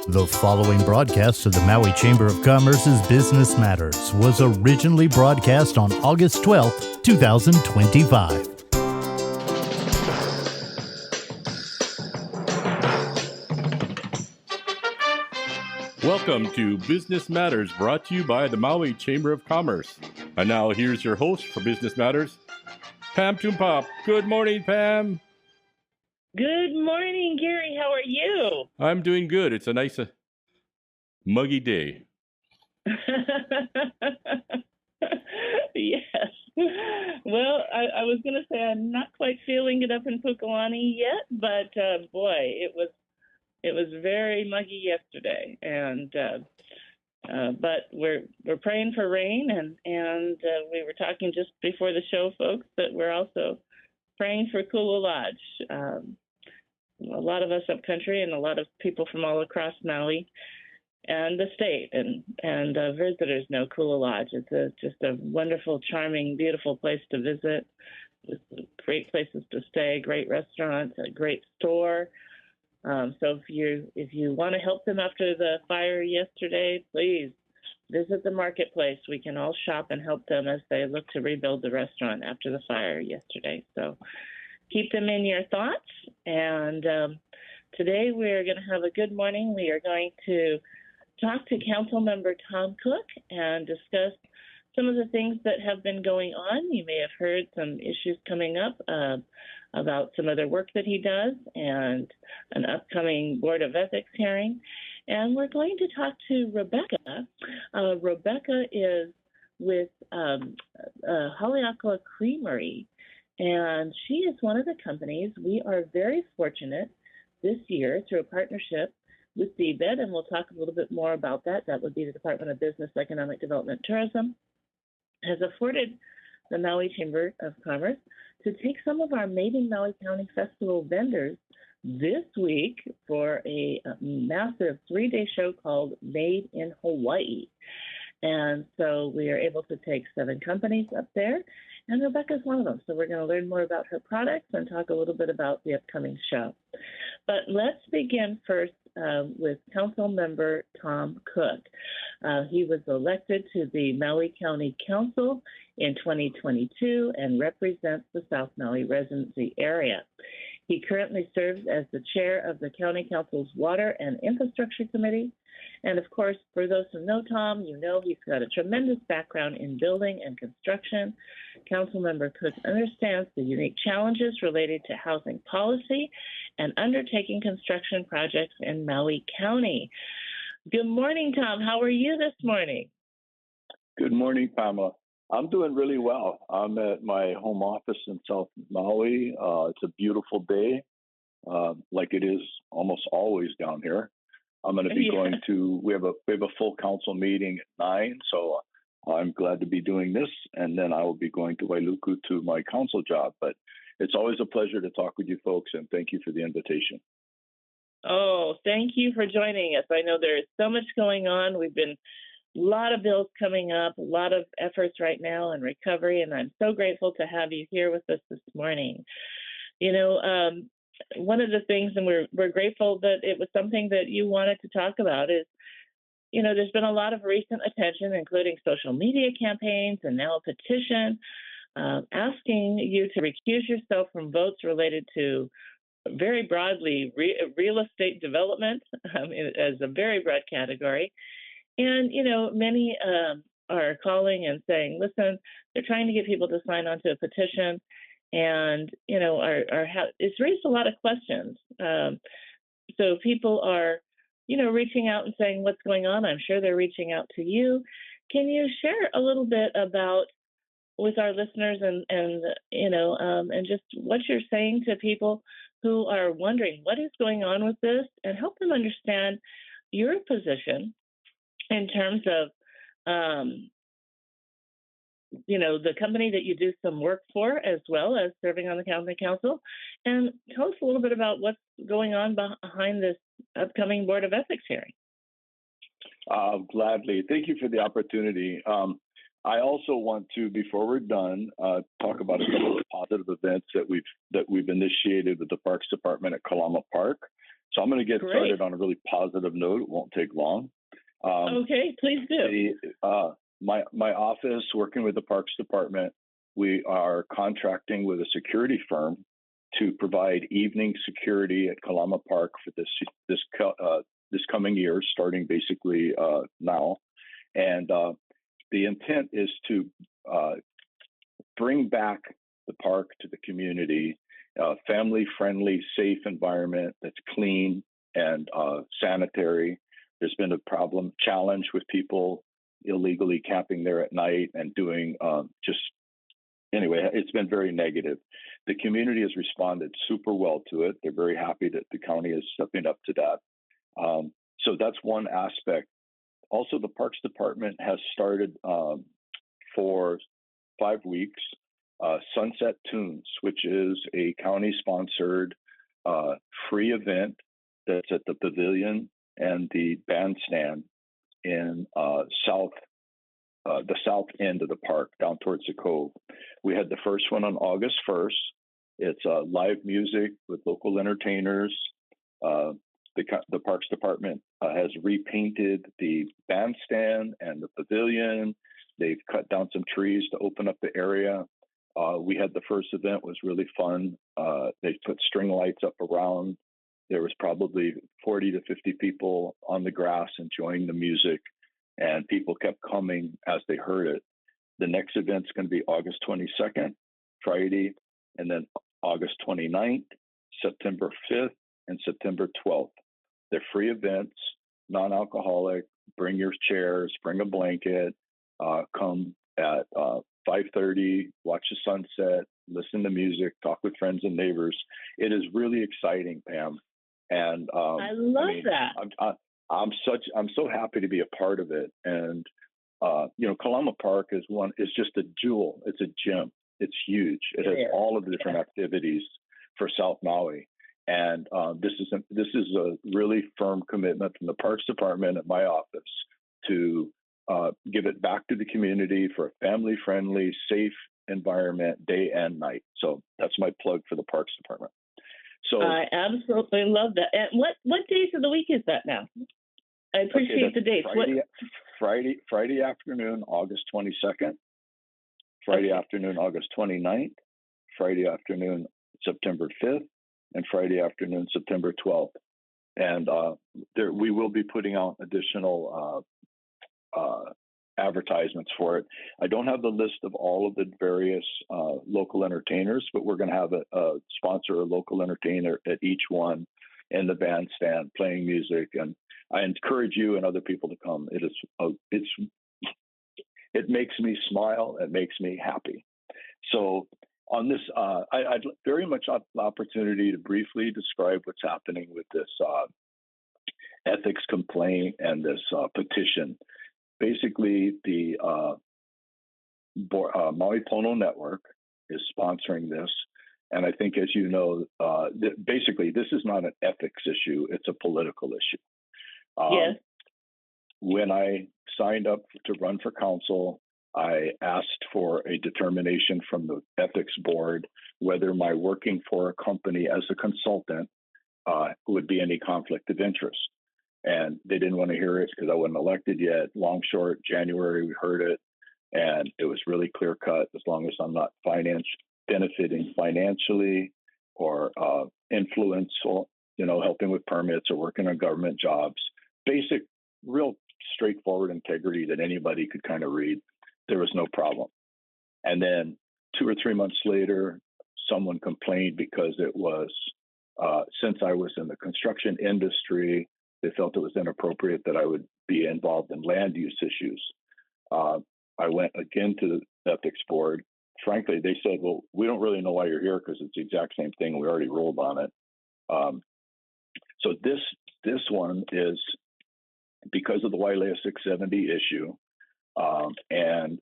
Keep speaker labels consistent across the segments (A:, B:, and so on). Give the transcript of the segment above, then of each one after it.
A: The following broadcast of the Maui Chamber of Commerce's Business Matters was originally broadcast on August 12th, 2025.
B: Welcome to Business Matters, brought to you by the Maui Chamber of Commerce. And now here's your host for Business Matters, Pam Tumpop. Good morning, Pam.
C: Good morning, Gary. How are you?
B: I'm doing good. It's a nice muggy day.
C: Yes. Well, I was going to say I'm not quite feeling it up in Pukalani yet, but boy, it was very muggy yesterday, and but we're praying for rain, and we were talking just before the show, folks, that we're also praying for Kula Lodge. A lot of us up country and a lot of people from all across Maui and the state and visitors know Kula Lodge. It's just a wonderful, charming, beautiful place to visit, with great places to stay, great restaurants, a great store. So if you want to help them after the fire yesterday, please visit the marketplace. We can all shop and help them as they look to rebuild the restaurant after the fire yesterday. So keep them in your thoughts. And today we're going to have a good morning. We are going to talk to Council Member Tom Cook and discuss some of the things that have been going on. You may have heard some issues coming up about some other work that he does and an upcoming Board of Ethics hearing. And we're going to talk to Rebecca. Rebecca is with Haleakala Creamery, and she is one of the companies. We are very fortunate this year through a partnership with DBED, and we'll talk a little bit more about that. That would be the Department of Business, Economic Development, Tourism, has afforded the Maui Chamber of Commerce to take some of our Made in Maui County Festival vendors this week for a massive 3-day show called Made in Hawaii. And so we are able to take 7 companies up there, and Rebecca's one of them. So we're going to learn more about her products and talk a little bit about the upcoming show. But let's begin first with Council Member Tom Cook. He was elected to the Maui County Council in 2022 and represents the South Maui residency area. He currently serves as the chair of the County Council's Water and Infrastructure Committee. And of course, for those who know Tom, you know he's got a tremendous background in building and construction. Councilmember Cook understands the unique challenges related to housing policy and undertaking construction projects in Maui County. Good morning, Tom. How are you this morning?
D: Good morning, Pamela. I'm doing really well. I'm at my home office in South Maui. It's a beautiful day, like it is almost always down here. I'm going to be going to. We have a full council meeting at 9, so I'm glad to be doing this, and then I will be going to Wailuku to my council job. But it's always a pleasure to talk with you folks, and thank you for the invitation.
C: Oh, thank you for joining us. I know there is so much going on. We've been a lot of bills coming up, a lot of efforts right now in recovery, and I'm so grateful to have you here with us this morning. You know, one of the things, and we're grateful that it was something that you wanted to talk about, is, you know, there's been a lot of recent attention, including social media campaigns and now a petition asking you to recuse yourself from votes related to very broadly real estate development as a very broad category. And, you know, many are calling and saying, listen, they're trying to get people to sign on to a petition. And, you know, it's raised a lot of questions. So people are, you know, reaching out and saying what's going on. I'm sure they're reaching out to you. Can you share a little bit about with our listeners and you know, and just what you're saying to people who are wondering what is going on with this, and help them understand your position in terms of, you know, the company that you do some work for, as well as serving on the county council, and tell us a little bit about what's going on behind this upcoming Board of Ethics hearing.
D: Gladly. Thank you for the opportunity. I also want to, before we're done, talk about a couple of positive events that we've initiated with the Parks Department at Kalama Park. So I'm going to get
C: Great.
D: started on a really positive note. It won't take long.
C: Okay, please do.
D: My office, working with the Parks Department, we are contracting with a security firm to provide evening security at Kalama Park for this coming year, starting basically now. And the intent is to bring back the park to the community, family-friendly, safe environment that's clean and sanitary. There's been a challenge with people illegally camping there at night and doing anyway, it's been very negative. The community has responded super well to it. They're very happy that the county is stepping up to that. So that's one aspect. Also, the Parks Department has started for 5 weeks Sunset Tunes, which is a county-sponsored free event that's at the pavilion and the bandstand in the south end of the park, down towards the cove. We had the first one on August 1st. It's live music with local entertainers. The Parks Department has repainted the bandstand and the pavilion. They've cut down some trees to open up the area. We had the first event, was really fun. They put string lights up around. There was probably 40 to 50 people on the grass enjoying the music, and people kept coming as they heard it. The next event's going to be August 22nd, Friday, and then August 29th, September 5th, and September 12th. They're free events, non-alcoholic. Bring your chairs, bring a blanket, come at 5:30, watch the sunset, listen to music, talk with friends and neighbors. It is really exciting, Pam. And
C: I love that.
D: I'm so happy to be a part of it. And Kalama Park is just a jewel. It's a gem. It's huge. It has all of the different activities for South Maui. And this is a really firm commitment from the Parks Department at my office to give it back to the community for a family-friendly, safe environment, day and night. So that's my plug for the Parks Department. So
C: I absolutely love that. And what days of the week is that now? I appreciate the dates.
D: Friday afternoon, August 22nd. Friday afternoon, August 29th. Friday afternoon, September 5th. And Friday afternoon, September 12th. And we will be putting out additional advertisements for it. I don't have the list of all of the various local entertainers, but we're going to have a sponsor, a local entertainer at each one in the bandstand playing music. And I encourage you and other people to come. It makes me smile. It makes me happy. So on this, I'd very much have the opportunity to briefly describe what's happening with this ethics complaint and this petition. Basically, the Maui Pono Network is sponsoring this. And I think, as you know, basically, this is not an ethics issue. It's a political issue.
C: Yes.
D: When I signed up to run for council, I asked for a determination from the ethics board whether my working for a company as a consultant would be any conflict of interest. And they didn't want to hear it because I wasn't elected yet. Long short, January, we heard it. And it was really clear cut. As long as I'm not benefiting financially or influential, helping with permits or working on government jobs, basic, real straightforward integrity that anybody could kind of read, there was no problem. And then 2 or 3 months later, someone complained because it was, since I was in the construction industry, they felt it was inappropriate that I would be involved in land use issues. I went again to the ethics board. Frankly, they said, well, we don't really know why you're here because it's the exact same thing. We already ruled on it. So this one is because of the Wailea 670 issue and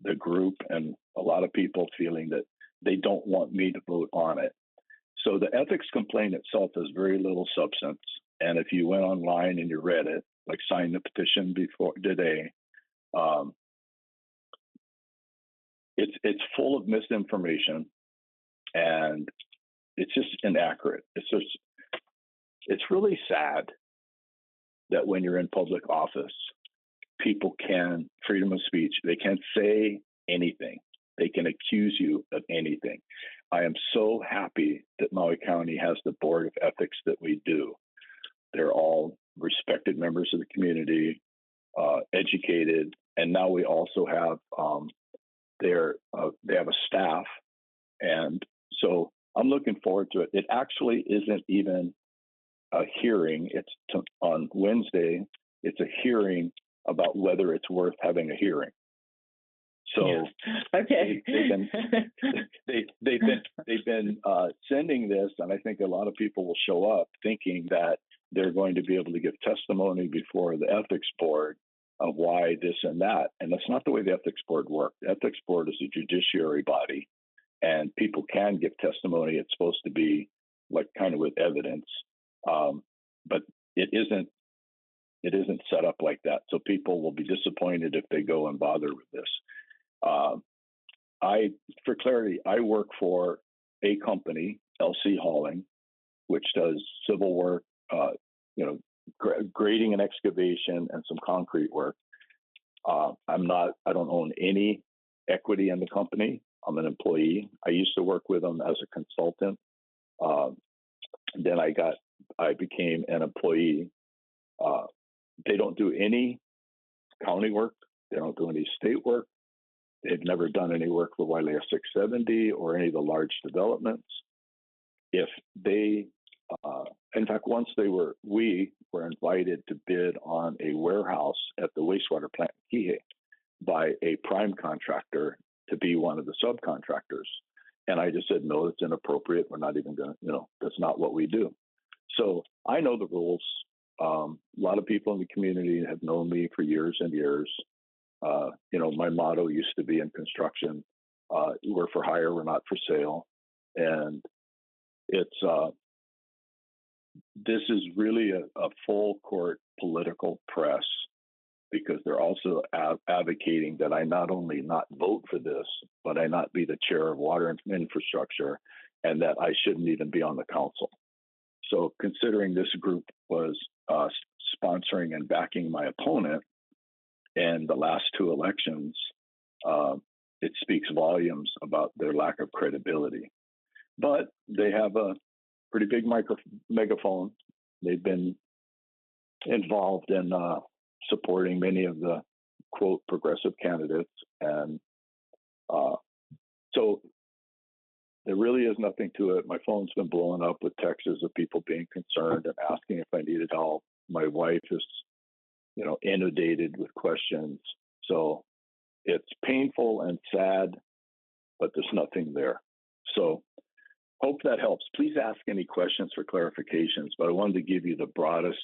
D: the group and a lot of people feeling that they don't want me to vote on it. So the ethics complaint itself has very little substance. And if you went online and you read it, like signed the petition before today, it's full of misinformation and it's just inaccurate. It's just it's really sad that when you're in public office, people can freedom of speech. They can't say anything. They can accuse you of anything. I am so happy that Maui County has the board of ethics that we do. They're all respected members of the community, educated, and now we also have they have a staff, and so I'm looking forward to it. It actually isn't even a hearing. It's on Wednesday. It's a hearing about whether it's worth having a hearing. So
C: yeah. Okay.
D: they've been sending this, and I think a lot of people will show up thinking that they're going to be able to give testimony before the ethics board of why this and that, and that's not the way the ethics board works. The ethics board is a judiciary body, and people can give testimony. It's supposed to be like kind of with evidence, but it isn't. It isn't set up like that. So people will be disappointed if they go and bother with this. For clarity, I work for a company, LC Hauling, which does civil work, grading and excavation and some concrete work. I don't own any equity in the company. I'm an employee. I used to work with them as a consultant. Then I became an employee. They don't do any county work. They don't do any state work. They've never done any work for Wailea 670 or any of the large developments. If they, in fact, once we were invited to bid on a warehouse at the wastewater plant in Kihei by a prime contractor to be one of the subcontractors. And I just said, no, it's inappropriate. We're not even going to, that's not what we do. So I know the rules. A lot of people in the community have known me for years and years. My motto used to be in construction, we're for hire, we're not for sale. And it's this is really a full court political press, because they're also advocating that I not only not vote for this, but I not be the chair of water and infrastructure, and that I shouldn't even be on the council. So considering this group was sponsoring and backing my opponent in the last two elections, it speaks volumes about their lack of credibility. But they have a pretty big megaphone. They've been involved in supporting many of the, quote, progressive candidates. And so there really is nothing to it. My phone's been blowing up with texts of people being concerned and asking if I needed help. My wife is, inundated with questions. So it's painful and sad, but there's nothing there. So hope that helps. Please ask any questions for clarifications, but I wanted to give you the broadest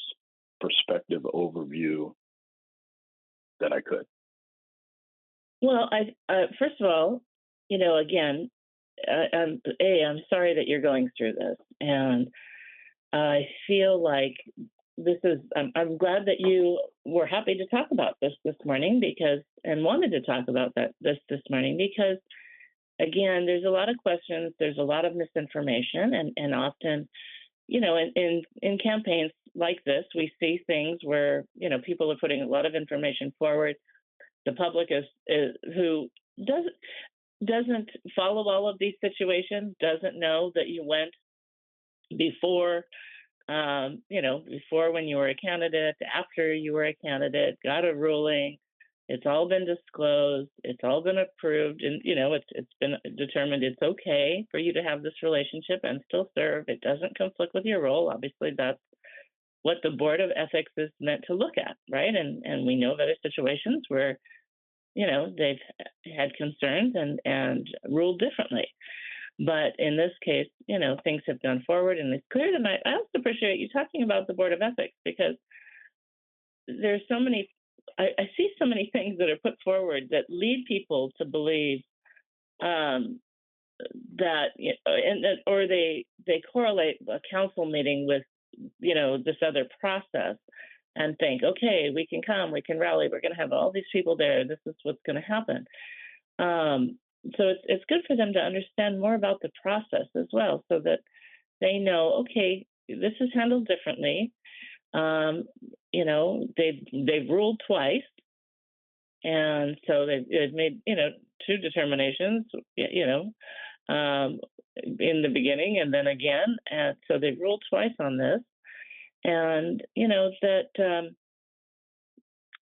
D: perspective overview that I could.
C: Well, first of all, again, I'm sorry that you're going through this, and I feel like I'm glad that you were happy to talk about this morning and wanted to talk about this morning, because again, there's a lot of questions, there's a lot of misinformation, and often, in campaigns like this, we see things where, people are putting a lot of information forward. The public is who doesn't follow all of these situations, doesn't know that you went before, before when you were a candidate, after you were a candidate, got a ruling. It's all been disclosed. It's all been approved, and it's been determined it's okay for you to have this relationship and still serve. It doesn't conflict with your role. Obviously, that's what the Board of Ethics is meant to look at, right? And we know other situations where they've had concerns and ruled differently. But in this case, things have gone forward and it's clear tonight. I also appreciate you talking about the Board of Ethics, because there's so many, I see so many things that are put forward that lead people to believe that, or they correlate a council meeting with, this other process, and think, okay, we can come, we can rally, we're going to have all these people there, this is what's going to happen. So it's good for them to understand more about the process as well, so that they know, okay, this is handled differently. They've ruled twice, and so they've made two determinations. In the beginning and then again, and so they've ruled twice on this, and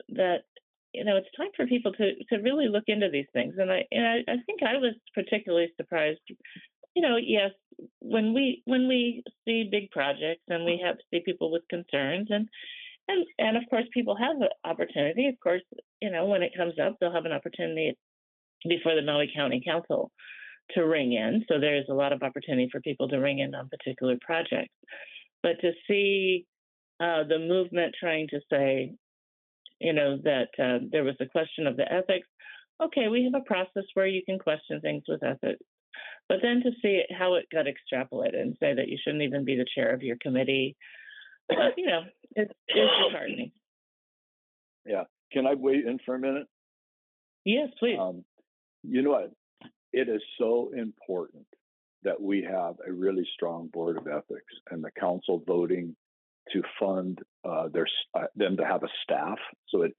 C: that it's time for people to really look into these things. And I think I was particularly surprised. Yes, when we see big projects and we see people with concerns, and of course people have an opportunity. Of course, when it comes up, they'll have an opportunity before the Maui County Council to ring in. So there's a lot of opportunity for people to ring in on particular projects. But to see the movement trying to say, that there was a question of the ethics. Okay, we have a process where you can question things with ethics. But then to see how it got extrapolated and say that you shouldn't even be the chair of your committee, it's disheartening.
D: Yeah. Can I wait in for a minute?
C: Yes, please.
D: You know what? It is so important that we have a really strong board of ethics and the council voting to fund them to have a staff. So it's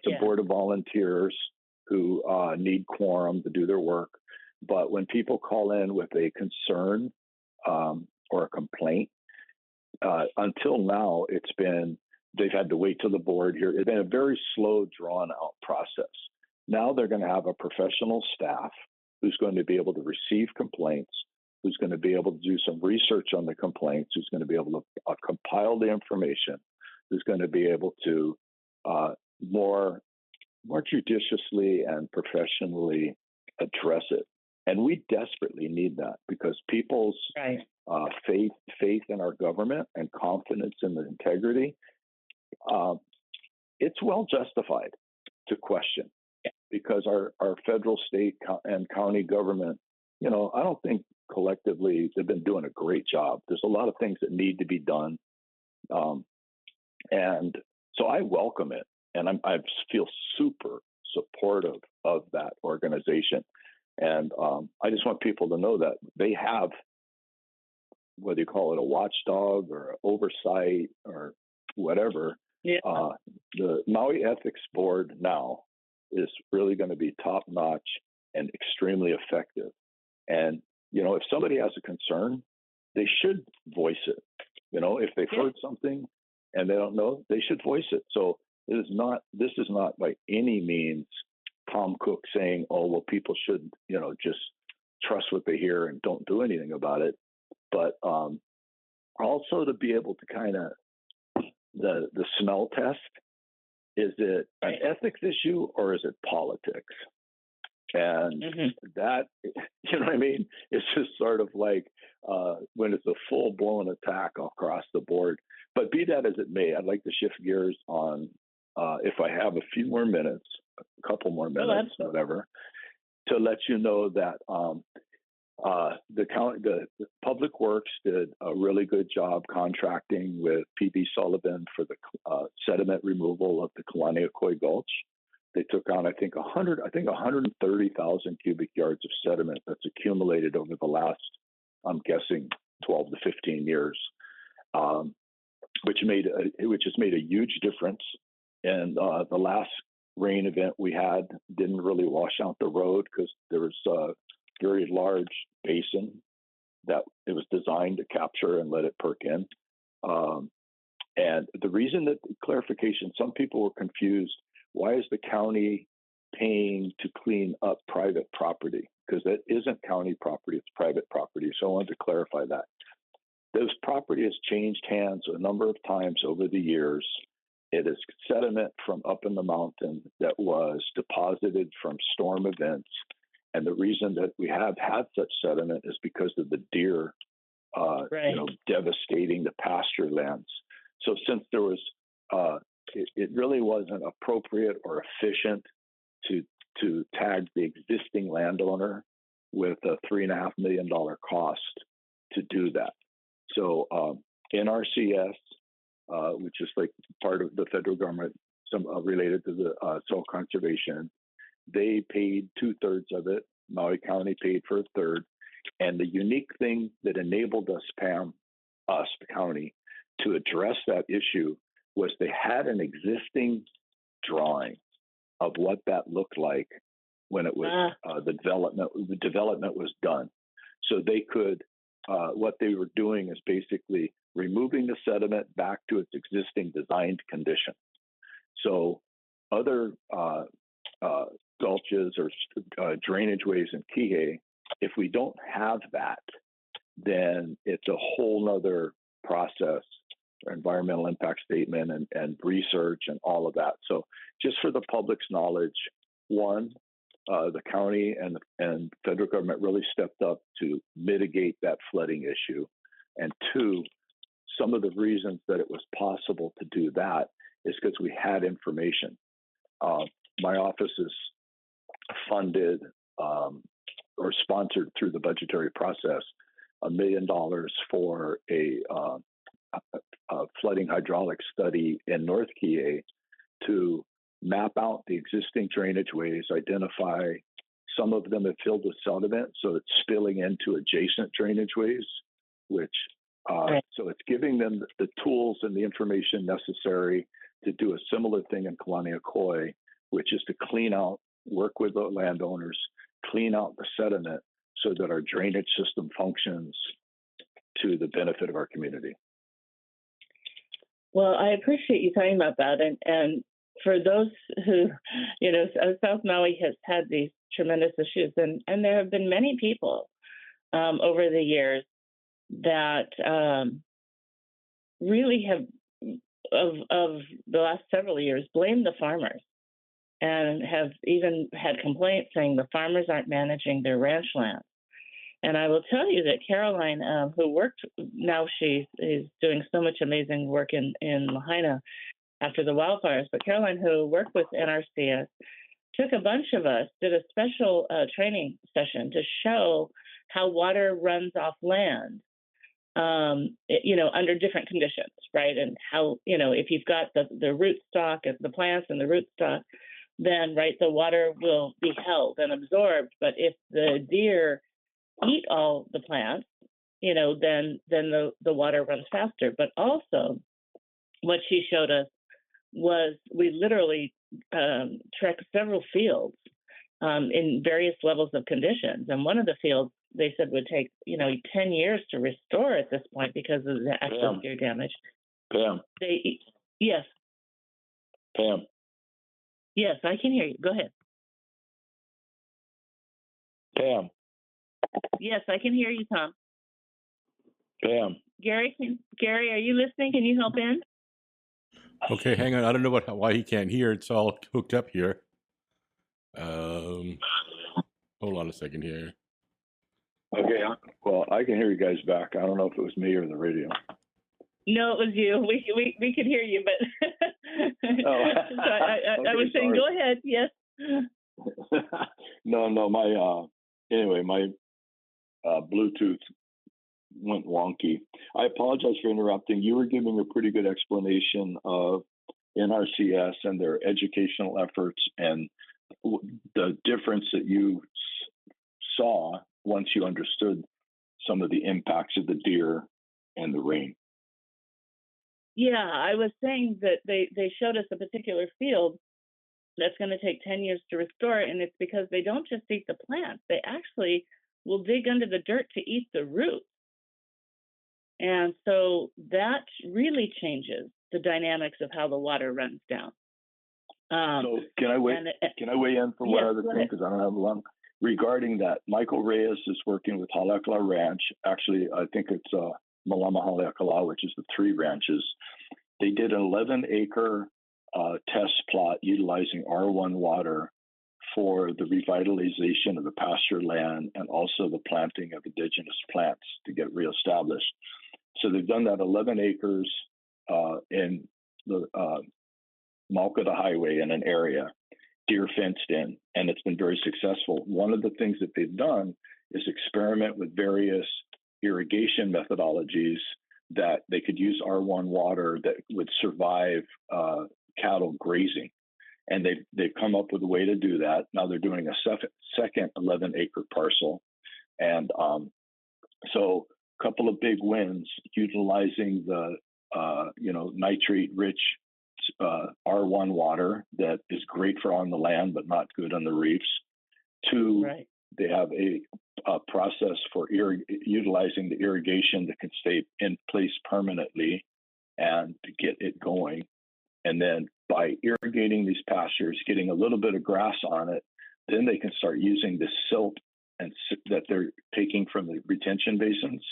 D: a board of volunteers who need quorum to do their work. But when people call in with a concern or a complaint, until now they've had to wait till the board here. It's been a very slow, drawn out process. Now they're going to have a professional staff who's going to be able to receive complaints, who's going to be able to do some research on the complaints, who's going to be able to compile the information, who's going to be able to more judiciously and professionally address it. And we desperately need that because people's faith in our government and confidence in the integrity, it's well justified to question. Because our federal, state, and county government, I don't think collectively they've been doing a great job. There's a lot of things that need to be done. And so I welcome it. And I feel super supportive of that organization. And I just want people to know that they have, whether you call it a watchdog or oversight or whatever, the Maui Ethics Board now is really going to be top-notch and extremely effective. And, if somebody has a concern, they should voice it. If they've heard something and they don't know, they should voice it. So this is not by any means Tom Cook saying, oh, well, people should, just trust what they hear and don't do anything about it. But also to be able to kind of the smell test. Is it an ethics issue or is it politics? And that, you know what I mean? It's just sort of like when it's a full-blown attack across the board. But be that as it may, I'd like to shift gears on, if I have a few more minutes, a couple more minutes, whatever, to let you know that the Public Works did a really good job contracting with PB Sullivan for the sediment removal of the Kalaniakoi Gulch. They took on, I think 130,000 cubic yards of sediment that's accumulated over the last, I'm guessing, 12 to 15 years, which has made a huge difference. And the last rain event we had didn't really wash out the road because there was a very large basin that it was designed to capture and let it perk in. And the reason that clarification, some people were confused. Why is the county paying to clean up private property? Because that isn't county property, it's private property. So I wanted to clarify that. This property has changed hands a number of times over the years. It is sediment from up in the mountain that was deposited from storm events. And the reason that we have had such sediment is because of the deer, devastating the pasture lands. So since there was, it really wasn't appropriate or efficient to tag the existing landowner with a $3.5 million cost to do that. So NRCS, which is like part of the federal government, some related to the soil conservation, they paid 2/3 of it. Maui County paid for 1/3. And the unique thing that enabled us, Pam, us, the county, to address that issue was they had an existing drawing of what that looked like when it was the development was done. So they could, what they were doing is basically removing the sediment back to its existing designed condition. So other gulches or drainage ways in Kihei, if we don't have that, then it's a whole nother process, environmental impact statement and research and all of that. So just for the public's knowledge, one, the county and federal government really stepped up to mitigate that flooding issue. And two, some of the reasons that it was possible to do that is because we had information. My office is funded or sponsored through the budgetary process $1 million for a flooding hydraulic study in North Kihei to map out the existing drainage ways, identify some of them have filled with sediment, so it's spilling into adjacent drainage ways, which so it's giving them the tools and the information necessary to do a similar thing in Kalaniakoi, which is to clean out, work with the landowners, clean out the sediment so that our drainage system functions to the benefit of our community.
C: Well, I appreciate you talking about that. And for those who, South Maui has had these tremendous issues, and there have been many people over the years that really have, of the last several years, blamed the farmers and have even had complaints saying the farmers aren't managing their ranch land. And I will tell you that Caroline, who worked, now she is doing so much amazing work in Lahaina after the wildfires, but Caroline, who worked with NRCS, took a bunch of us, did a special training session to show how water runs off land, under different conditions, right? And how, if you've got the root stock, the plants and the root stock, then, right, the water will be held and absorbed. But if the deer eat all the plants, then the water runs faster. But also, what she showed us was we literally trekked several fields in various levels of conditions. And one of the fields, they said, would take 10 years to restore at this point because of the actual deer damage.
D: Pam.
C: Yes.
D: Pam.
C: Yes, I can hear you. Go ahead.
D: Pam.
C: Yes, I can hear you, Tom.
D: Pam.
C: Gary, are you listening? Can you help in?
B: Okay, hang on. I don't know why he can't hear. It's all hooked up here. Hold on a second here.
D: Okay. Well, I can hear you guys back. I don't know if it was me or the radio.
C: No, it was you. We could hear you, but so I was saying, go ahead. Yes.
D: No. My Bluetooth went wonky. I apologize for interrupting. You were giving a pretty good explanation of NRCS and their educational efforts and the difference that you saw once you understood some of the impacts of the deer and the rain.
C: Yeah, I was saying that they showed us a particular field that's going to take 10 years to restore, and it's because they don't just eat the plants. They actually will dig under the dirt to eat the roots. And so that really changes the dynamics of how the water runs down.
D: So can I weigh in for one other thing, because I don't have long? Regarding that, Michael Reyes is working with Haleakala Ranch. Actually, I think it's Malama Haleakala, which is the 3 ranches. They did an 11-acre test plot utilizing R1 water for the revitalization of the pasture land and also the planting of indigenous plants to get reestablished. So they've done that 11 acres in the Maukata Highway in an area, deer fenced in, and it's been very successful. One of the things that they've done is experiment with various irrigation methodologies that they could use R1 water that would survive cattle grazing. And they've come up with a way to do that. Now they're doing a second 11-acre parcel. And so couple of big wins utilizing the nitrate-rich R1 water that is great for on the land but not good on the reefs. Two,
C: Right.
D: they have a process for utilizing the irrigation that can stay in place permanently and to get it going. And then by irrigating these pastures, getting a little bit of grass on it, then they can start using the silt that they're taking from the retention basins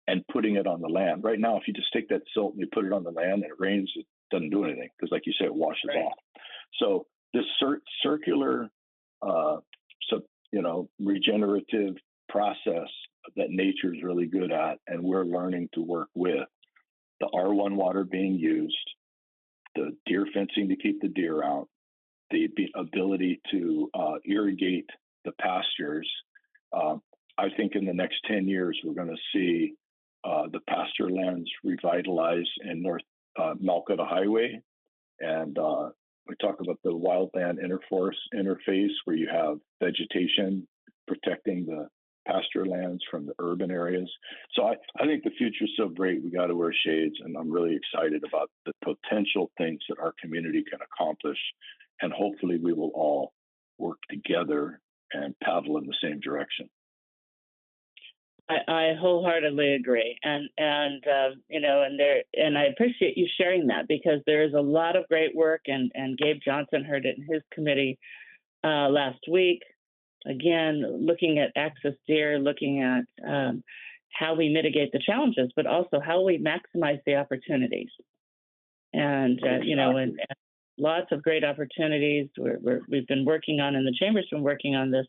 D: and putting it on the land. Right now, if you just take that silt and you put it on the land and it rains, it doesn't do anything because, like you said, it washes
C: Right.
D: off. So this circular, regenerative process that nature is really good at, and we're learning to work with. The R1 water being used, the deer fencing to keep the deer out, the ability to irrigate the pastures. I think in the next 10 years, we're going to see the pasture lands revitalize in North Malkata Highway. And we talk about the wildland interface where you have vegetation protecting the pasture lands from the urban areas. So I think the future is so great. We got to wear shades, and I'm really excited about the potential things that our community can accomplish. And hopefully we will all work together and paddle in the same direction.
C: I wholeheartedly agree, and I appreciate you sharing that, because there is a lot of great work, and Gabe Johnson heard it in his committee last week. Again, looking at access deer, looking at how we mitigate the challenges, but also how we maximize the opportunities. And and lots of great opportunities we've been working on, and the chamber's been working on this.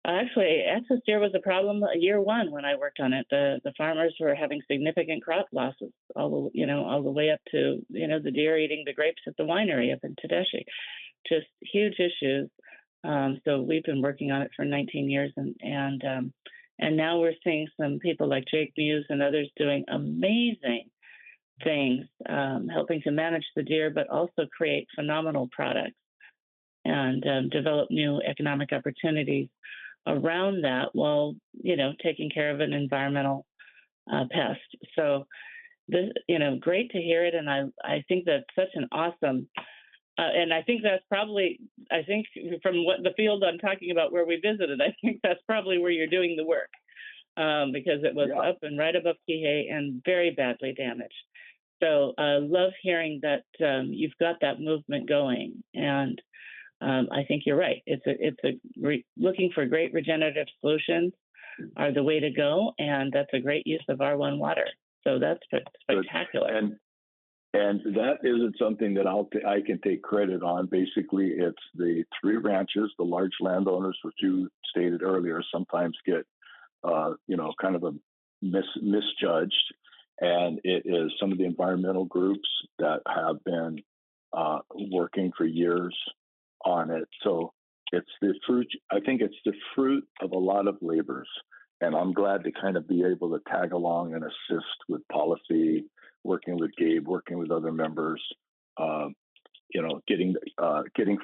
C: Actually, access deer was a problem year one when I worked on it. The farmers were having significant crop losses, all the way up to the deer eating the grapes at the winery up in Tedeschi. Just huge issues. So we've been working on it for 19 years, and now we're seeing some people like Jake Muse and others doing amazing things, helping to manage the deer, but also create phenomenal products and develop new economic opportunities around that, while taking care of an environmental pest. So this, great to hear it, and I think that's such an awesome. And I think that's probably, from what the field I'm talking about where we visited, I think that's probably where you're doing the work, because it was up and right above Kihei and very badly damaged. So I love hearing that you've got that movement going, and I think you're right. Looking for great regenerative solutions are the way to go, and that's a great use of R1 water. So that's spectacular.
D: And that isn't something that I can take credit on. Basically, it's the three ranches, the large landowners, which you stated earlier, sometimes get, kind of a misjudged. And it is some of the environmental groups that have been working for years on it. So it's the fruit. I think it's the fruit of a lot of labors. And I'm glad to kind of be able to tag along and assist with policy, working with Gabe, working with other members, getting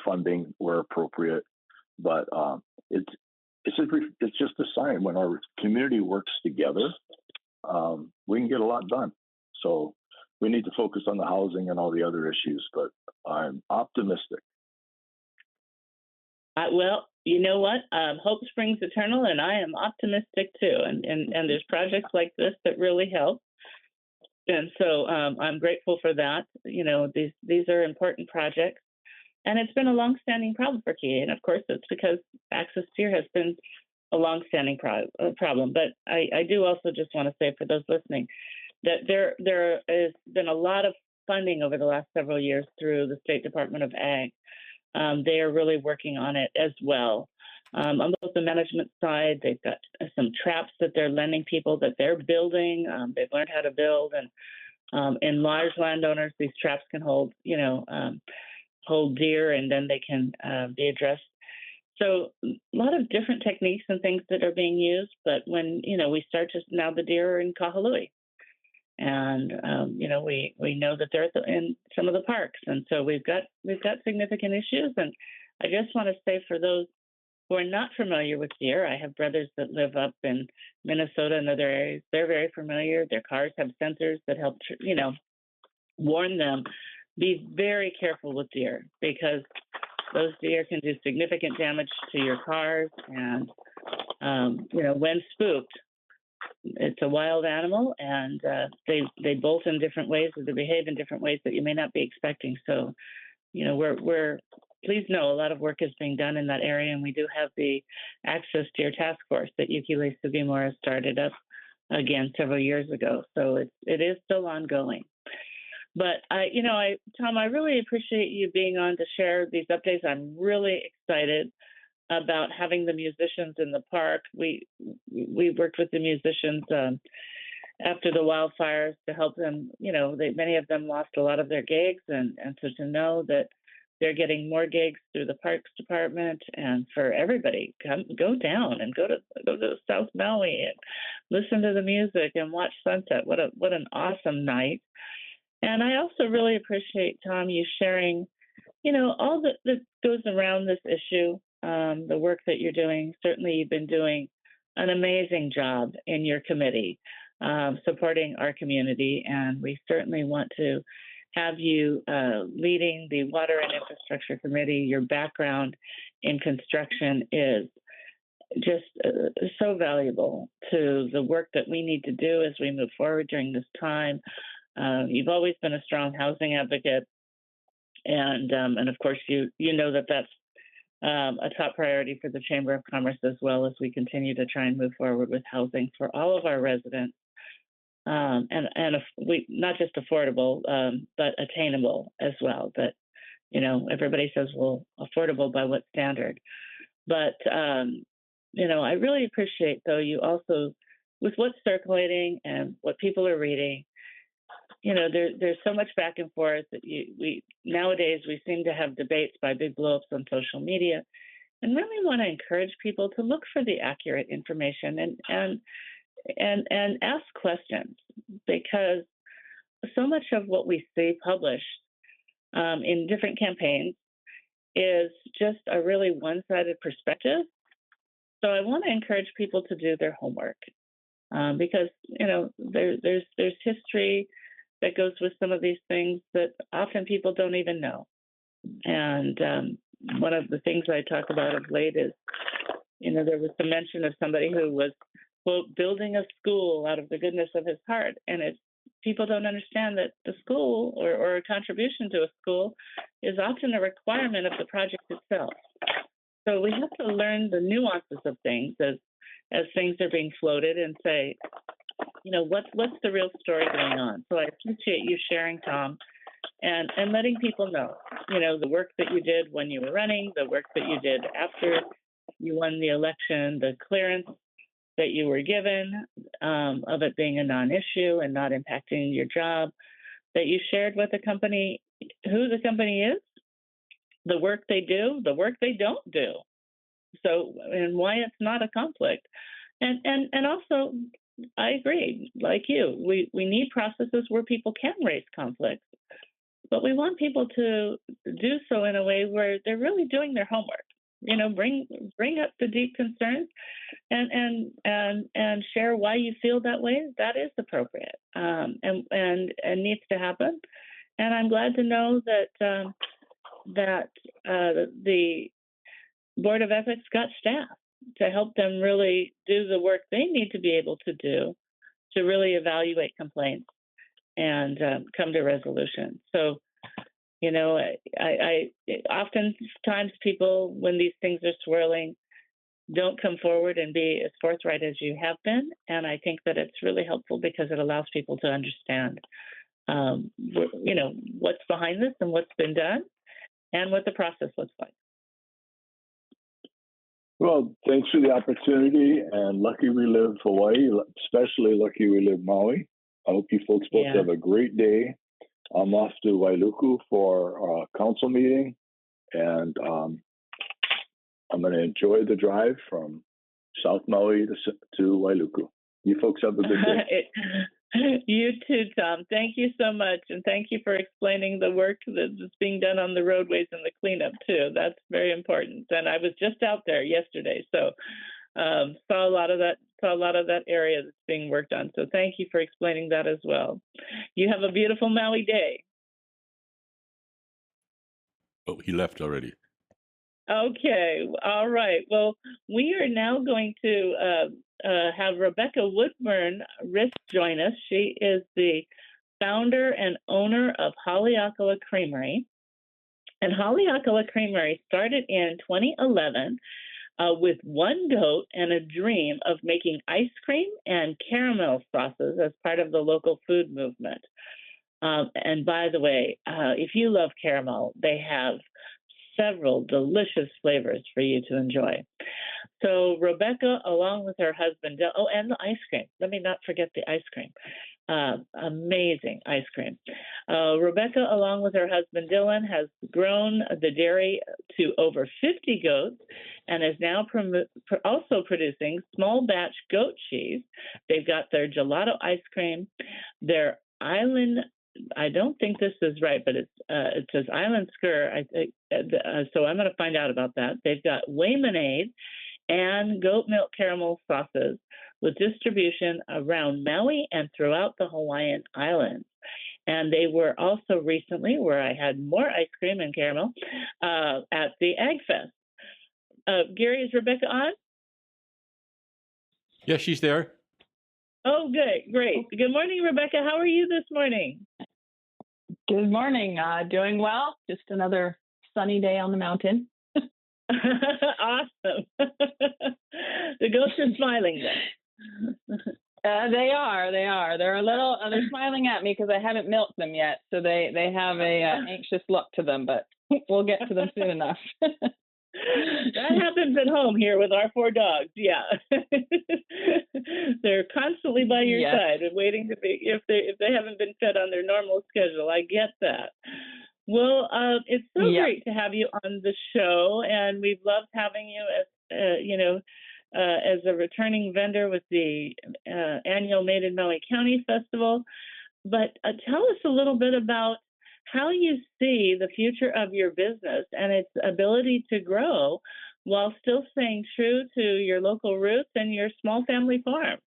D: funding where appropriate. But it's just a sign when our community works together, we can get a lot done. So we need to focus on the housing and all the other issues. But I'm optimistic.
C: Well, you know what? Hope springs eternal, and I am optimistic too. And there's projects like this that really help. And so I'm grateful for that. These are important projects, and it's been a longstanding problem for Kihei. And of course, it's because access deer has been a longstanding problem. But I do also just want to say for those listening that there has been a lot of funding over the last several years through the State Department of Ag. They are really working on it as well. On both the management side, they've got some traps that they're lending people that they're building. They've learned how to build, and in large landowners, these traps can hold deer, and then they can be addressed. So a lot of different techniques and things that are being used. But when we start to, now the deer are in Kahului, and we know that they're in some of the parks, and so we've got significant issues. And I just want to say, for those who are not familiar with deer. I have brothers that live up in Minnesota and other areas. They're very familiar. Their cars have sensors that help, warn them. Be very careful with deer because those deer can do significant damage to your cars. And, when spooked, it's a wild animal, and they bolt in different ways, or they behave in different ways that you may not be expecting. So, we're please know a lot of work is being done in that area, and we do have the Access Deer Task Force that Yukile Sugimura started up again several years ago. So it is still ongoing. But Tom, I really appreciate you being on to share these updates. I'm really excited about having the musicians in the park. We worked with the musicians after the wildfires to help them. Many of them lost a lot of their gigs, and so to know that they're getting more gigs through the Parks Department, and for everybody, go down and go to South Maui and listen to the music and watch sunset. What an awesome night! And I also really appreciate, Tom, you sharing, all that goes around this issue, the work that you're doing. Certainly, you've been doing an amazing job in your committee, supporting our community, and we certainly want to have you leading the Water and Infrastructure Committee. Your background in construction is just so valuable to the work that we need to do as we move forward during this time. You've always been a strong housing advocate, and of course you know that's a top priority for the Chamber of Commerce, as well as we continue to try and move forward with housing for all of our residents, and we not just affordable but attainable as well. But everybody says, well, affordable by what standard? But I really appreciate, though, you also, with what's circulating and what people are reading. There's so much back and forth that we nowadays we seem to have debates by big blowups on social media, and really want to encourage people to look for the accurate information and ask questions, because so much of what we see published in different campaigns is just a really one-sided perspective. So I want to encourage people to do their homework because there's history that goes with some of these things that often people don't even know. And one of the things I talk about of late is, there was some mention of somebody who was, quote, building a school out of the goodness of his heart. And people don't understand that the school or a contribution to a school is often a requirement of the project itself. So we have to learn the nuances of things as things are being floated and say, what's the real story going on? So I appreciate you sharing, Tom, and letting people know, the work that you did when you were running, the work that you did after you won the election, the clearance that you were given of it being a non-issue and not impacting your job, that you shared with the company who the company is, the work they do, the work they don't do, so and why it's not a conflict. And also, I agree, like you, we need processes where people can raise conflicts, but we want people to do so in a way where they're really doing their homework. Bring up the deep concerns and share why you feel that way. That is appropriate and needs to happen. And I'm glad to know that the Board of Ethics got staff to help them really do the work they need to be able to do to really evaluate complaints and come to resolution. So, I oftentimes people, when these things are swirling, don't come forward and be as forthright as you have been. And I think that it's really helpful because it allows people to understand, what's behind this and what's been done and what the process looks like.
D: Well, thanks for the opportunity, and lucky we live Hawaii, especially lucky we live Maui. I hope you folks both have a great day. I'm off to Wailuku for a council meeting, and I'm going to enjoy the drive from South Maui to Wailuku. You folks have a good day.
C: You too, Tom. Thank you so much. And thank you for explaining the work that's being done on the roadways and the cleanup, too. That's very important. And I was just out there yesterday, so saw a lot of that area that's being worked on. So thank you for explaining that as well. You have a beautiful Maui day.
B: Oh, he left already.
C: Okay. All right. Well, we are now going to have Rebecca Woodburn-Rist join us. She is the founder and owner of Haleakala Creamery. And Haleakala Creamery started in 2011 with one goat and a dream of making ice cream and caramel sauces as part of the local food movement. And by the way, if you love caramel, they have several delicious flavors for you to enjoy. So Rebecca, along with her husband, and the ice cream. Let me not forget the ice cream. Amazing ice cream. Rebecca, along with her husband Dylan, has grown the dairy to over 50 goats and is now also producing small batch goat cheese. They've got their gelato ice cream, their island. I don't think this is right, but it says Island Skyr. So I'm going to find out about that. They've got Waymanade and goat milk caramel sauces with distribution around Maui and throughout the Hawaiian Islands. And they were also recently, where I had more ice cream and caramel, at the Ag Fest. Gary, is Rebecca on?
B: Yeah, she's there.
C: Oh, good. Great. Good morning, Rebecca. How are you this morning?
E: Good morning. Doing well. Just another sunny day on the mountain.
C: Awesome. The ghosts are smiling then.
E: They are. They're they're smiling at me because I haven't milked them yet. So they have a anxious look to them, but we'll get to them soon enough.
C: That happens at home here with our 4 dogs. Yeah. They're constantly by your side and waiting to be, if they haven't been fed on their normal schedule. I get that. Well, it's so great to have you on the show, and we've loved having you as a returning vendor with the annual Made in Maui County Festival. But tell us a little bit about how you see the future of your business and its ability to grow while still staying true to your local roots and your small family farm.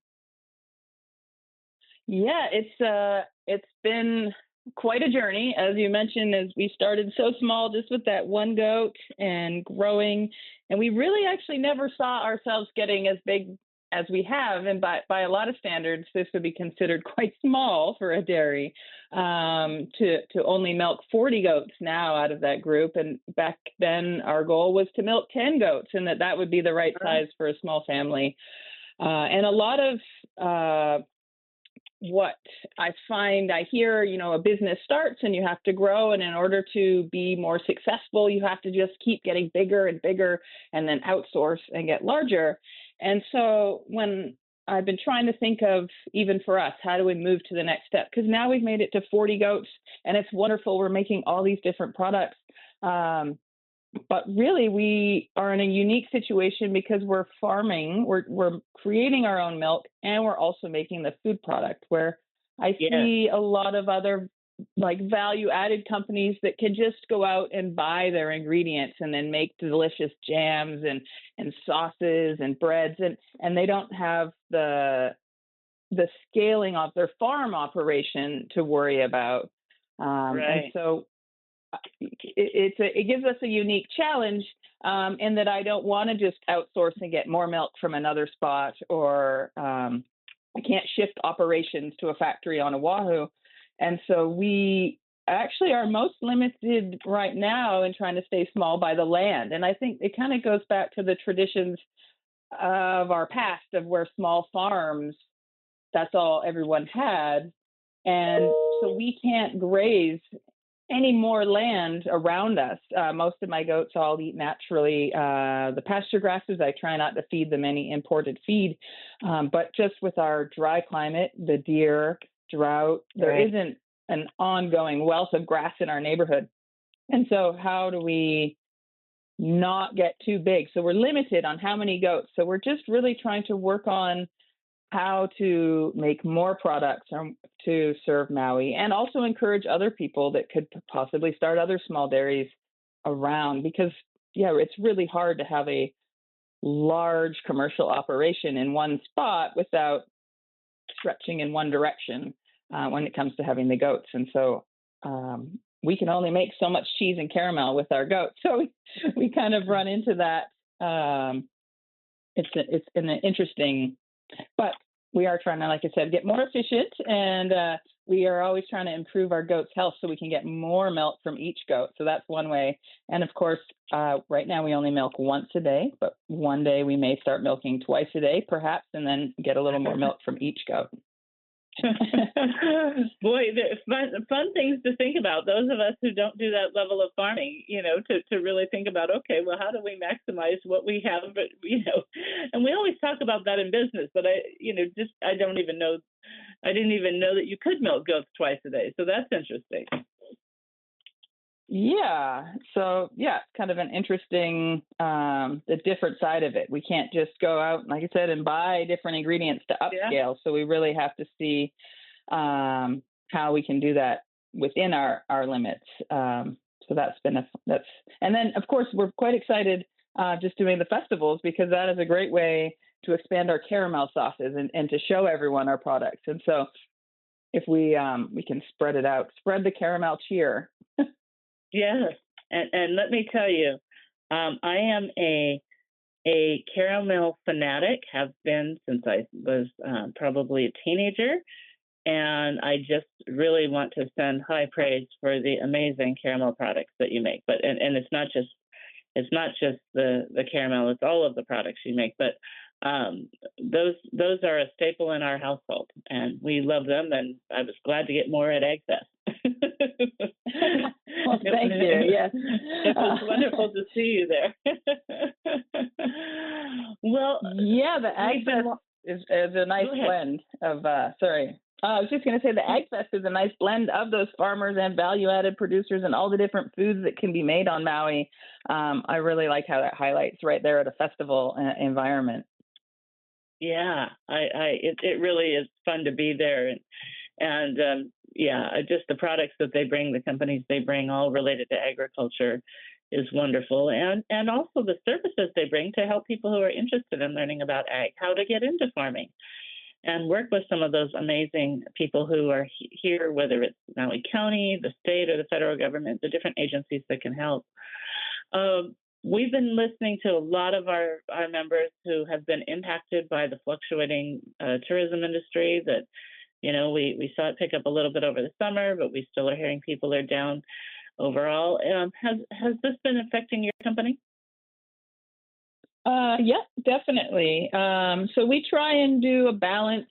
E: Yeah, it's been quite a journey. As you mentioned, as we started so small, just with that one goat and growing, and we really actually never saw ourselves getting as big as we have. And by a lot of standards, this would be considered quite small for a dairy, to only milk 40 goats now out of that group. And back then our goal was to milk 10 goats, and that would be the right size for a small family. And a lot of, what I hear, a business starts and you have to grow. And in order to be more successful, you have to just keep getting bigger and bigger and then outsource and get larger. And so when I've been trying to think of, even for us, how do we move to the next step? Because now we've made it to 40 goats and it's wonderful. We're making all these different products. But really, we are in a unique situation because we're farming, we're creating our own milk, and we're also making the food product, where I see a lot of other value-added companies that can just go out and buy their ingredients and then make delicious jams and sauces and breads, and they don't have the scaling of their farm operation to worry about. And so it gives us a unique challenge, in that I don't want to just outsource and get more milk from another spot, or I can't shift operations to a factory on Oahu. And so we actually are most limited right now in trying to stay small by the land. And I think it kind of goes back to the traditions of our past, of where small farms, that's all everyone had. And so we can't graze any more land around us. Most of my goats all eat naturally the pasture grasses. I try not to feed them any imported feed. But just with our dry climate, the deer, drought, there isn't an ongoing wealth of grass in our neighborhood. And so how do we not get too big? So we're limited on how many goats. So we're just really trying to work on how to make more products to serve Maui, and also encourage other people that could possibly start other small dairies around, because it's really hard to have a large commercial operation in one spot without stretching in one direction when it comes to having the goats. And so we can only make so much cheese and caramel with our goats. So we kind of run into that. It's an interesting, but we are trying to, like I said, get more efficient, and we are always trying to improve our goats' health so we can get more milk from each goat. So that's one way. And of course, right now we only milk once a day, but one day we may start milking twice a day, perhaps, and then get a little more milk from each goat.
C: Boy, fun things to think about. Those of us who don't do that level of farming, to really think about, okay, well, how do we maximize what we have? But, and we always talk about that in business, but I didn't even know that you could milk goats twice a day. So that's interesting.
E: Yeah. So it's kind of an interesting, the different side of it. We can't just go out, like I said, and buy different ingredients to upscale. Yeah. So we really have to see how we can do that within our limits. So that's been and then of course we're quite excited just doing the festivals, because that is a great way to expand our caramel sauces and to show everyone our products. And so if we can spread it out, spread the caramel cheer.
C: Yes, and let me tell you, I am a caramel fanatic, have been since I was probably a teenager, and I just really want to send high praise for the amazing caramel products that you make. But and it's not just the caramel; it's all of the products you make. But those are a staple in our household, and we love them. And I was glad to get more at Egg Fest.
E: Well, thank you. Yes,
C: it was wonderful to see you there. Well,
E: the Ag Fest is a nice blend of. I was just going to say the Ag Fest is a nice blend of those farmers and value-added producers and all the different foods that can be made on Maui. I really like how that highlights right there at a festival environment.
C: Yeah, it really is fun to be there, and just the products that they bring, the companies they bring, all related to agriculture, is wonderful, and also the services they bring to help people who are interested in learning about ag, how to get into farming, and work with some of those amazing people who are here, whether it's Maui County, the state, or the federal government, the different agencies that can help. We've been listening to a lot of our members who have been impacted by the fluctuating tourism industry that, we saw it pick up a little bit over the summer, but we still are hearing people are down overall. Has this been affecting your company?
E: Yeah, definitely. So we try and do a balance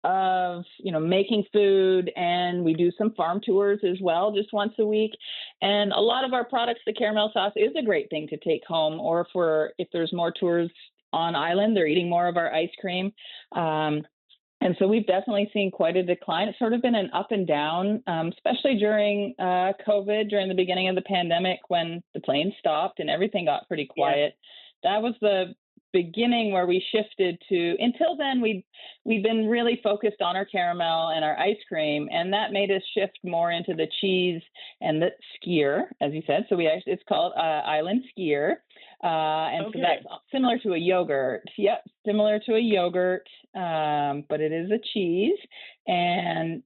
E: of, making food, and we do some farm tours as well, just once a week. And a lot of our products, the caramel sauce is a great thing to take home, or if there's more tours on island, they're eating more of our ice cream. And so we've definitely seen quite a decline. It's sort of been an up and down, especially during COVID, during the beginning of the pandemic, when the planes stopped and everything got pretty quiet. Yeah. That was the beginning where we shifted to. Until then, we've been really focused on our caramel and our ice cream, and that made us shift more into the cheese and the skier, as you said. So it's called Island Skier, and so that's similar to a yogurt. Yep, similar to a yogurt, but it is a cheese, and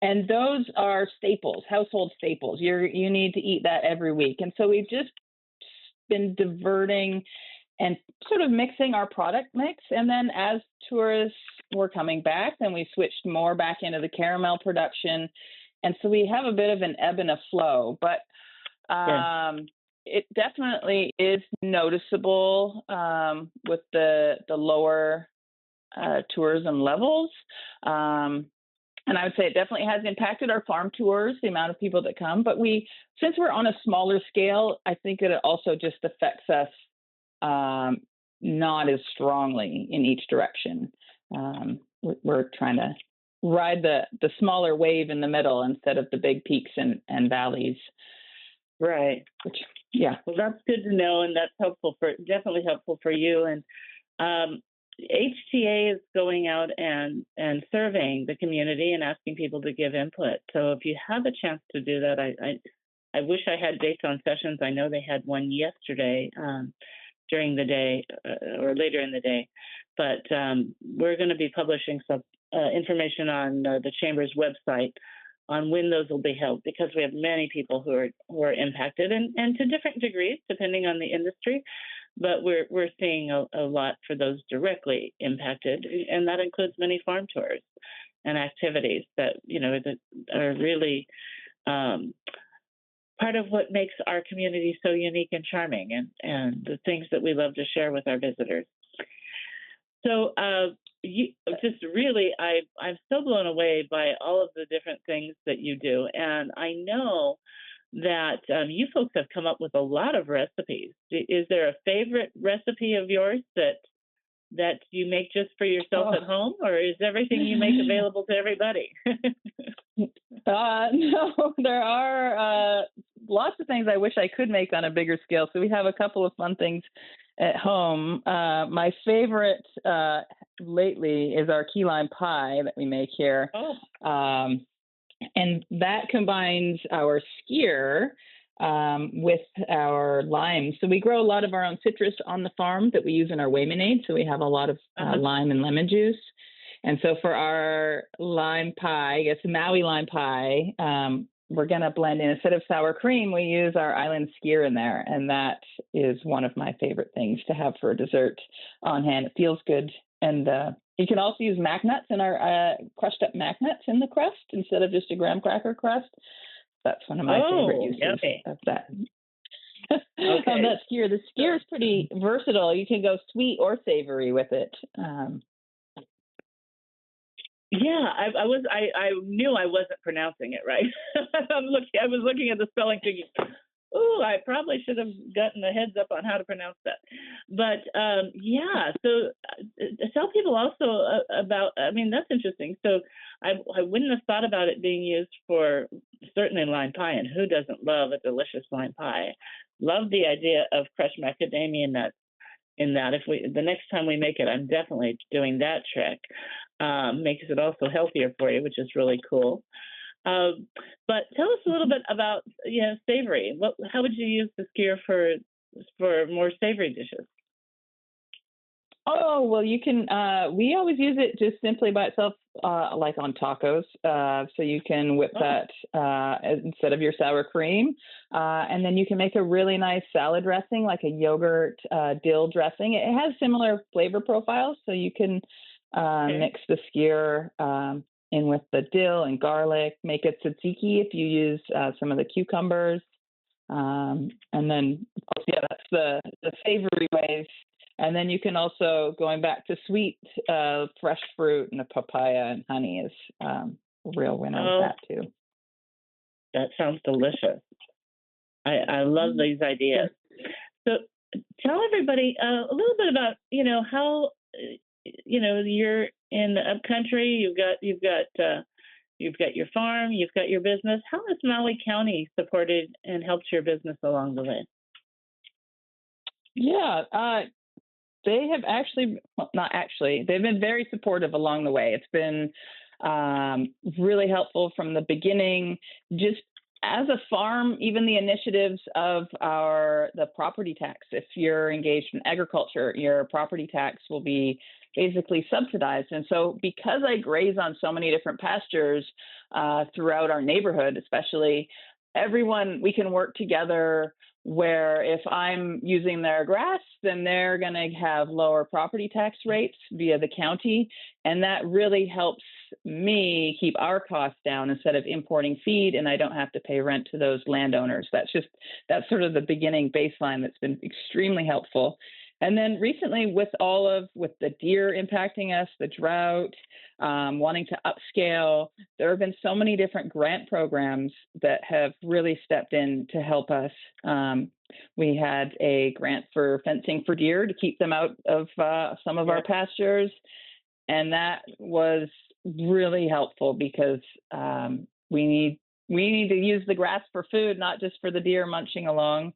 E: those are staples, household staples. You need to eat that every week, and so we've just been diverting and sort of mixing our product mix. And then as tourists were coming back, then we switched more back into the caramel production. And so we have a bit of an ebb and a flow, but it definitely is noticeable with the lower tourism levels. And I would say it definitely has impacted our farm tours, the amount of people that come. But since we're on a smaller scale, I think it also just affects us not as strongly in each direction. We're trying to ride the smaller wave in the middle instead of the big peaks and valleys.
C: Right. Well, that's good to know, and that's definitely helpful for you. And HTA is going out and surveying the community and asking people to give input. So if you have a chance to do that, I wish I had dates on sessions. I know they had one yesterday during the day or later in the day, but we're going to be publishing some information on the Chamber's website on when those will be held, because we have many people who are impacted and to different degrees depending on the industry. But we're seeing a lot for those directly impacted, and that includes many farm tours and activities that that are really part of what makes our community so unique and charming, and the things that we love to share with our visitors. So just really, I'm so blown away by all of the different things that you do. And I know that you folks have come up with a lot of recipes. Is there a favorite recipe of yours that you make just for yourself at home, or is everything you make available to everybody?
E: No, there are lots of things I wish I could make on a bigger scale. So we have a couple of fun things at home. My favorite lately is our key lime pie that we make here. And that combines our skyr with our limes. So we grow a lot of our own citrus on the farm that we use in our waymanade. So we have a lot of lime and lemon juice. And so for our lime pie, I guess Maui lime pie, we're going to blend in, instead of sour cream, we use our island skyr in there. And that is one of my favorite things to have for a dessert on hand. It feels good. And you can also use mac nuts in our crushed up mac nuts in the crust instead of just a graham cracker crust. That's one of my favorite uses of that.
C: Okay.
E: Of that skyr. The skyr is pretty versatile. You can go sweet or savory with it.
C: Yeah, I knew I wasn't pronouncing it right. I was looking at the spelling thinking, oh, I probably should have gotten a heads up on how to pronounce that. But so tell people also about, that's interesting. So I wouldn't have thought about it being used for certainly lime pie, and who doesn't love a delicious lime pie? Love the idea of crushed macadamia nuts in that. If the next time we make it, I'm definitely doing that trick. Makes it also healthier for you, which is really cool. But tell us a little bit about savory. How would you use the skyr for more savory dishes?
E: Oh, well, you can. We always use it just simply by itself, like on tacos. So you can whip that instead of your sour cream, and then you can make a really nice salad dressing, like a yogurt dill dressing. It has similar flavor profiles, so you can mix the skyr in with the dill and garlic. Make it tzatziki if you use some of the cucumbers, and then that's the savory ways. And then you can also, going back to sweet, fresh fruit and the papaya and honey is a real winner with that too.
C: That sounds delicious. I love these ideas. So tell everybody a little bit about, how, you're in the upcountry, you've got your farm, you've got your business. How has Maui County supported and helped your business along the way?
E: Yeah, they have they've been very supportive along the way. It's been really helpful from the beginning. Just as a farm, even the initiatives of the property tax. If you're engaged in agriculture, your property tax will be basically subsidized. And so because I graze on so many different pastures throughout our neighborhood, especially, we can work together where if I'm using their grass, then they're going to have lower property tax rates via the county. And that really helps me keep our costs down instead of importing feed, and I don't have to pay rent to those landowners. That's sort of the beginning baseline that's been extremely helpful. And then recently with the deer impacting us, the drought, wanting to upscale, there have been so many different grant programs that have really stepped in to help us. We had a grant for fencing for deer to keep them out of some of our pastures. And that was really helpful because we need to use the grass for food, not just for the deer munching along.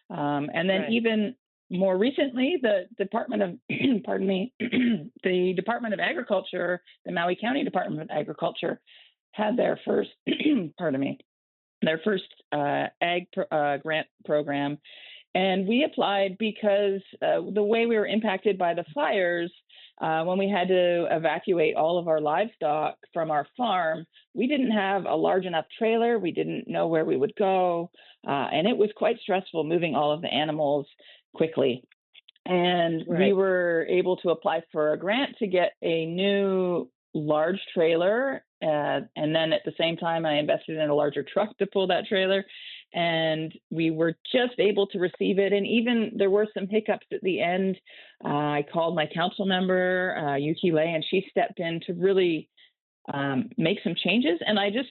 E: And then even more recently, the Department of, the Department of Agriculture, the Maui County Department of Agriculture, had their first, their first grant program. And we applied because the way we were impacted by the fires, when we had to evacuate all of our livestock from our farm, we didn't have a large enough trailer. We didn't know where we would go. And it was quite stressful moving all of the animals quickly. And we were able to apply for a grant to get a new large trailer. And then at the same time, I invested in a larger truck to pull that trailer. And we were just able to receive it. And even there were some hiccups at the end. I called my council member, Yuki Lei, and she stepped in to really make some changes. And I just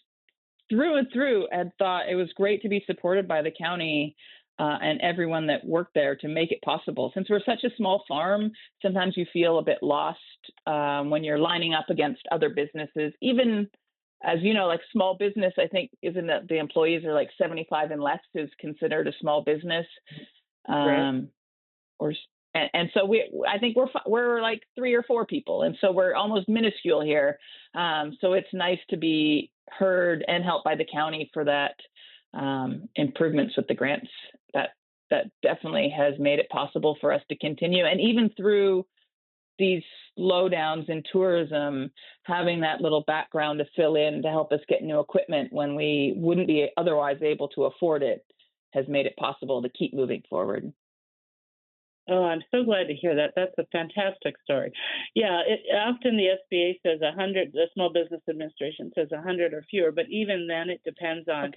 E: through and through had thought it was great to be supported by the county and everyone that worked there to make it possible. Since we're such a small farm, sometimes you feel a bit lost when you're lining up against other businesses. Even as you know, like small business, I think isn't that the employees are like 75 and less is considered a small business. And so I think we're like 3 or 4 people, and so we're almost minuscule here. So it's nice to be heard and helped by the county for that improvements with the grants. That definitely has made it possible for us to continue, and even through these slowdowns in tourism, having that little background to fill in to help us get new equipment when we wouldn't be otherwise able to afford it has made it possible to keep moving forward.
C: Oh, I'm so glad to hear that. That's a fantastic story. Yeah, often the SBA says 100, the Small Business Administration says 100 or fewer, but even then it depends on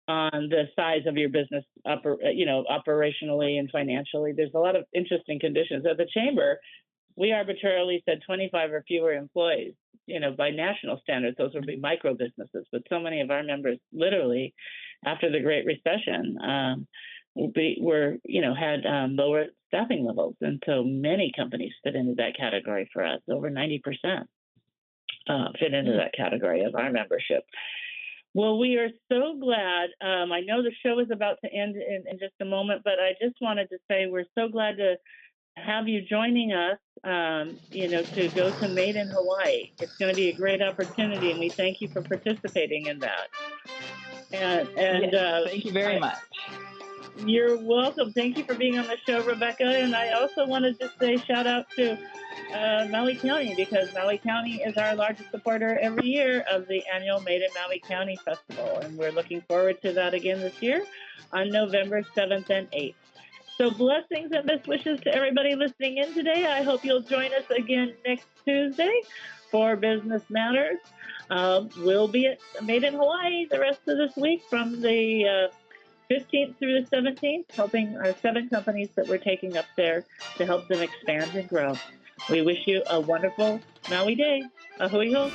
C: the size of your business, operationally and financially. There's a lot of interesting conditions. At the Chamber, we arbitrarily said 25 or fewer employees. By national standards, those would be micro businesses. But so many of our members, literally, after the Great Recession, had lower staffing levels, and so many companies fit into that category for us. Over 90% fit into that category of our membership. Well, we are so glad. I know the show is about to end in just a moment, but I just wanted to say we're so glad to have you joining us, to go to Made in Hawaii. It's going to be a great opportunity, and we thank you for participating in that. And
E: thank you very much.
C: You're welcome. Thank you for being on the show, Rebecca. And I also wanted to say shout out to Maui County, because Maui County is our largest supporter every year of the annual Made in Maui County Festival. And we're looking forward to that again this year on November 7th and 8th. So blessings and best wishes to everybody listening in today. I hope you'll join us again next Tuesday for Business Matters. We'll be at Made in Hawaii the rest of this week from the 15th through the 17th, helping our 7 companies that we're taking up there to help them expand and grow. We wish you a wonderful Maui day. Ahui ho.